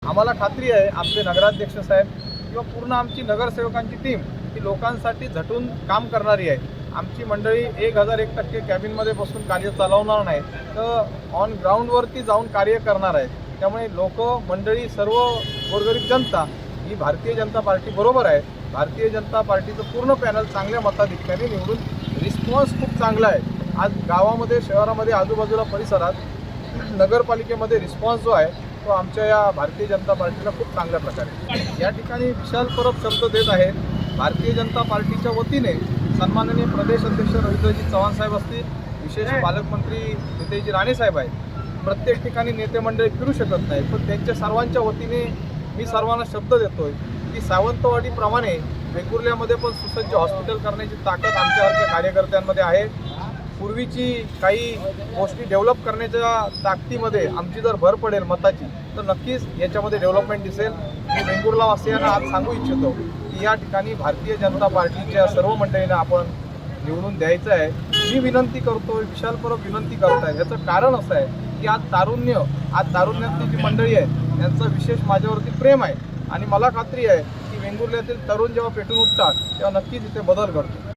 आम्हाला खात्री आहे आमचे नगराध्यक्ष साहेब किंवा पूर्ण आमची नगरसेवकांची टीम ही लोकांसाठी झटून काम करणारी आहे। आमची मंडळी 1001% कॅबिनमध्ये बसून कार्य चालवणार नाही, तर ऑन ग्राउंडवरती जाऊन कार्य करणार आहे। त्यामुळे लोक मंडळी सर्व गोरगरीब जनता ही भारतीय जनता पार्टी बरोबर आहे। भारतीय जनता पार्टीचं पूर्ण पॅनल चांगल्या मताधिक्याने निवडून रिस्पॉन्स खूप चांगला आहे। आज गावामध्ये, शहरामध्ये, आजूबाजूला परिसरात, नगरपालिकेमध्ये रिस्पॉन्स जो आहे तो आमच्या या भारतीय जनता पार्टीला खूप चांगल्या प्रकारे। या ठिकाणी विशाल परब शब्द देत आहेत भारतीय जनता पार्टीच्या वतीने सन्माननीय प्रदेश अध्यक्ष रवींद्रजी चव्हाण साहेब असतील, विशेष पालकमंत्री नितेशजी राणे साहेब आहेत। प्रत्येक ठिकाणी नेते मंडळी फिरू शकत नाही, पण त्यांच्या सर्वांच्या वतीने मी सर्वांना शब्द देतोय की सावंतवाडीप्रमाणे वेंगुर्ल्यामध्ये पण सुसज्ज हॉस्पिटल करण्याची ताकद आमच्यासारख्या कार्यकर्त्यांमध्ये आहे। पूर्वीची काही गोष्टी डेव्हलप करण्याच्या ताकदीमध्ये आमची जर भर पडेल मताची, तर नक्कीच याच्यामध्ये डेव्हलपमेंट दिसेल। मी वेंगुर्लावासियांना आज सांगू इच्छितो की या ठिकाणी भारतीय जनता पार्टीच्या सर्व मंडळींना आपण निवडून द्यायचं आहे। मी विनंती करतो, विशाल परब विनंती करत आहे। याचं कारण असं आहे की आज तारुण्यातली जी मंडळी आहे यांचं विशेष माझ्यावरती प्रेम आहे आणि मला खात्री आहे की वेंगुर्ल्यातील तरुण जेव्हा पेटून उठतात तेव्हा नक्कीच इथे बदल घडतो।